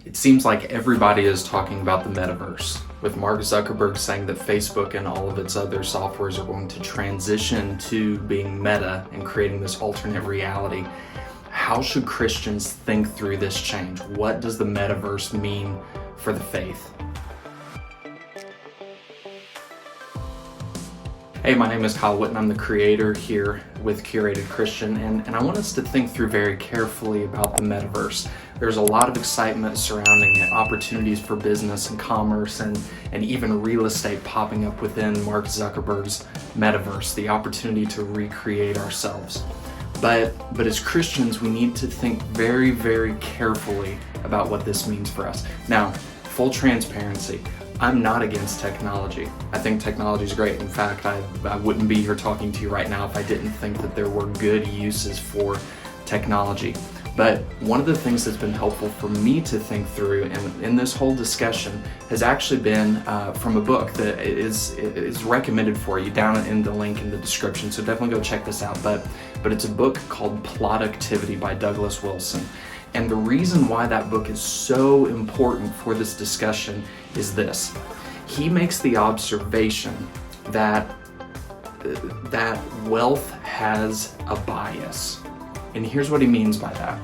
It seems like everybody is talking about the metaverse, with Mark Zuckerberg saying that Facebook and all of its other softwares are going to transition to being meta and creating this alternate reality. How should Christians think through this change? What does the metaverse mean for the faith? Hey, my name is Kyle Whitten. I'm the creator here with Curated Christian, and I want us to think through very carefully about the metaverse. There's a lot of excitement surrounding it, opportunities for business and commerce and even real estate popping up within Mark Zuckerberg's metaverse, the opportunity to recreate ourselves. But as Christians, we need to think very, very carefully about what this means for us. Now, full transparency, I'm not against technology. I think technology is great. In fact, I wouldn't be here talking to you right now if I didn't think that there were good uses for technology. But one of the things that's been helpful for me to think through in this whole discussion has actually been from a book that is recommended for you down in the link in the description. So definitely go check this out. But it's a book called Productivity by Douglas Wilson. And the reason why that book is so important for this discussion is this. He makes the observation that wealth has a bias. And here's what he means by that.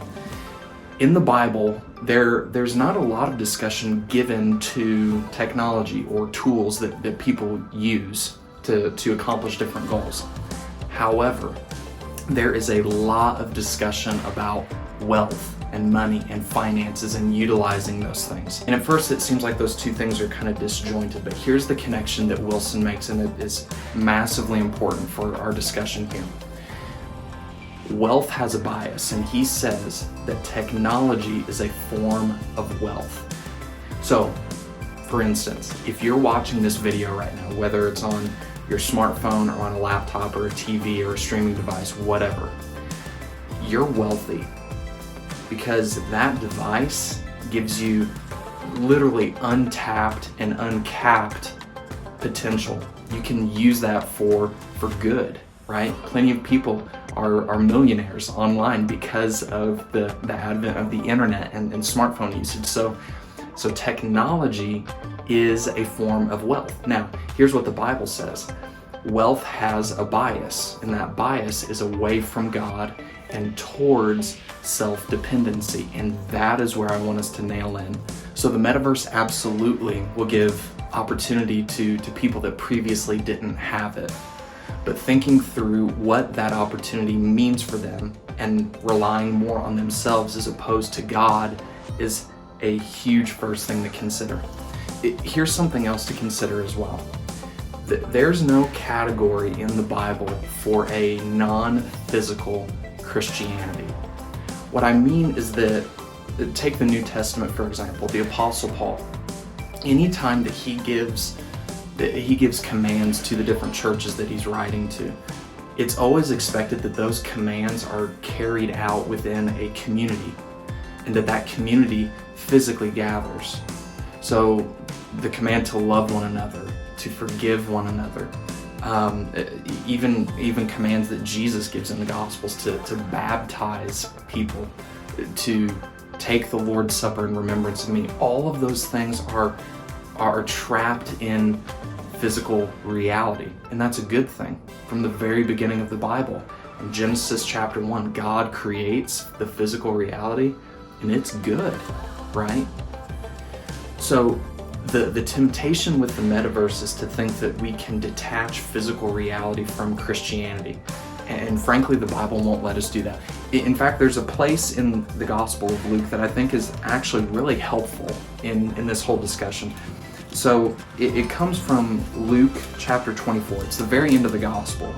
In the Bible, there's not a lot of discussion given to technology or tools that people use to accomplish different goals. However, there is a lot of discussion about wealth and money and finances and utilizing those things. And at first it seems like those two things are kind of disjointed, but here's the connection that Wilson makes, and it is massively important for our discussion here. Wealth has a bias, and he says that technology is a form of wealth. So, for instance, if you're watching this video right now, whether it's on your smartphone or on a laptop or a TV or a streaming device, whatever, you're wealthy because that device gives you literally untapped and uncapped potential. You can use that for good, right? Plenty of people are millionaires online because of the advent of the internet and smartphone usage. So technology is a form of wealth. Now, here's what the Bible says. Wealth has a bias, and that bias is away from God and towards self-dependency, and that is where I want us to nail in. So the metaverse absolutely will give opportunity to people that previously didn't have it. But thinking through what that opportunity means for them and relying more on themselves as opposed to God is a huge first thing to consider. Here's something else to consider as well. There's no category in the Bible for a non-physical Christianity. What I mean is that, take the New Testament for example, the Apostle Paul. Anytime that he gives commands to the different churches that he's writing to, it's always expected that those commands are carried out within a community and that community physically gathers. So the command to love one another, to forgive one another, even commands that Jesus gives in the Gospels to baptize people, to take the Lord's Supper in remembrance of me. All of those things are trapped in physical reality, and that's a good thing. From the very beginning of the Bible, in Genesis chapter 1, God creates the physical reality, and it's good, right? So the temptation with the metaverse is to think that we can detach physical reality from Christianity. And frankly, the Bible won't let us do that. In fact, there's a place in the Gospel of Luke that I think is actually really helpful in this whole discussion. So it comes from Luke chapter 24. It's the very end of the Gospel.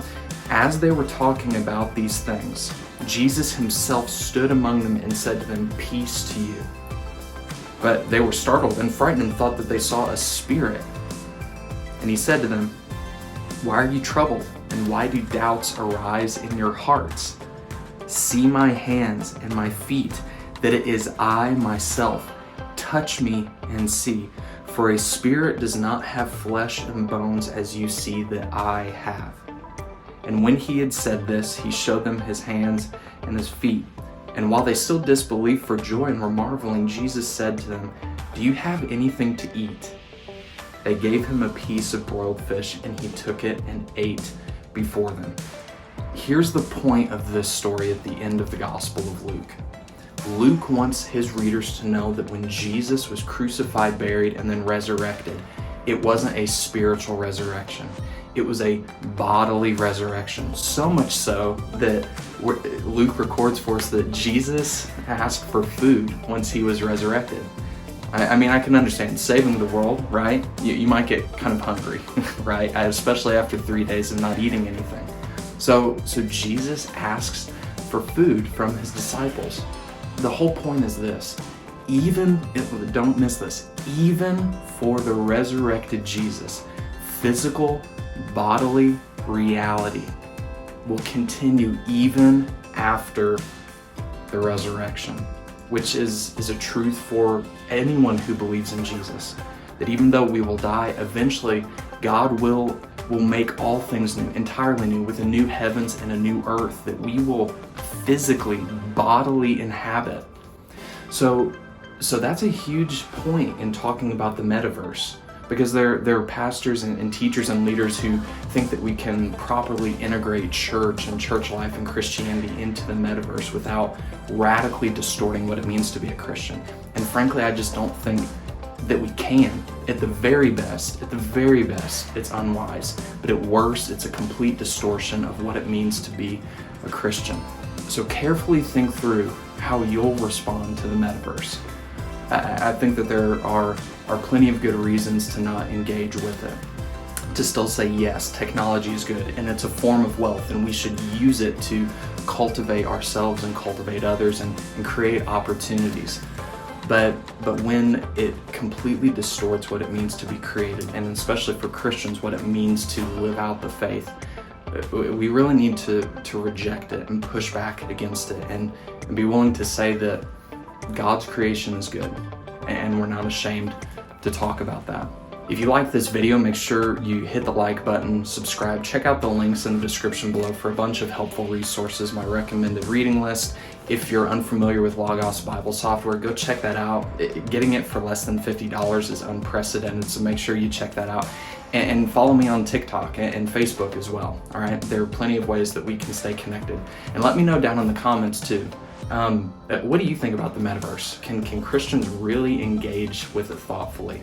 As they were talking about these things, Jesus himself stood among them and said to them, "Peace to you." But they were startled and frightened and thought that they saw a spirit. And he said to them, "Why are you troubled? And why do doubts arise in your hearts? See my hands and my feet, that it is I myself. Touch me and see. For a spirit does not have flesh and bones as you see that I have." And when he had said this, he showed them his hands and his feet. And while they still disbelieved for joy and were marveling, Jesus said to them, "Do you have anything to eat?" They gave him a piece of broiled fish, and he took it and ate before them. Here's the point of this story at the end of the Gospel of Luke. Luke wants his readers to know that when Jesus was crucified, buried, and then resurrected, it wasn't a spiritual resurrection. It was a bodily resurrection. So much so that Luke records for us that Jesus asked for food once he was resurrected. I mean, I can understand saving the world, right? You might get kind of hungry, right? Especially after 3 days of not eating anything. So Jesus asks for food from his disciples. The whole point is this: don't miss this, even for the resurrected Jesus, physical, bodily reality will continue even after the resurrection, which is a truth for anyone who believes in Jesus. That even though we will die, eventually God will make all things new, entirely new, with a new heavens and a new earth that we will physically, bodily inhabit. So that's a huge point in talking about the metaverse, because there are pastors and teachers and leaders who think that we can properly integrate church and church life and Christianity into the metaverse without radically distorting what it means to be a Christian. And frankly, I just don't think that we can. At the very best, it's unwise. But at worst, it's a complete distortion of what it means to be a Christian. So carefully think through how you'll respond to the metaverse. I think that there are plenty of good reasons to not engage with it. To still say, yes, technology is good and it's a form of wealth and we should use it to cultivate ourselves and cultivate others and create opportunities. But when it completely distorts what it means to be created, and especially for Christians, what it means to live out the faith, we really need to reject it and push back against it and be willing to say that God's creation is good, and we're not ashamed to talk about that. If you like this video, make sure you hit the like button, subscribe, check out the links in the description below for a bunch of helpful resources, my recommended reading list. If you're unfamiliar with Logos Bible software, go check that out. Getting it for less than $50 is unprecedented, so make sure you check that out. And follow me on TikTok and Facebook as well, all right? There are plenty of ways that we can stay connected. And let me know down in the comments too. What do you think about the metaverse? Can Christians really engage with it thoughtfully?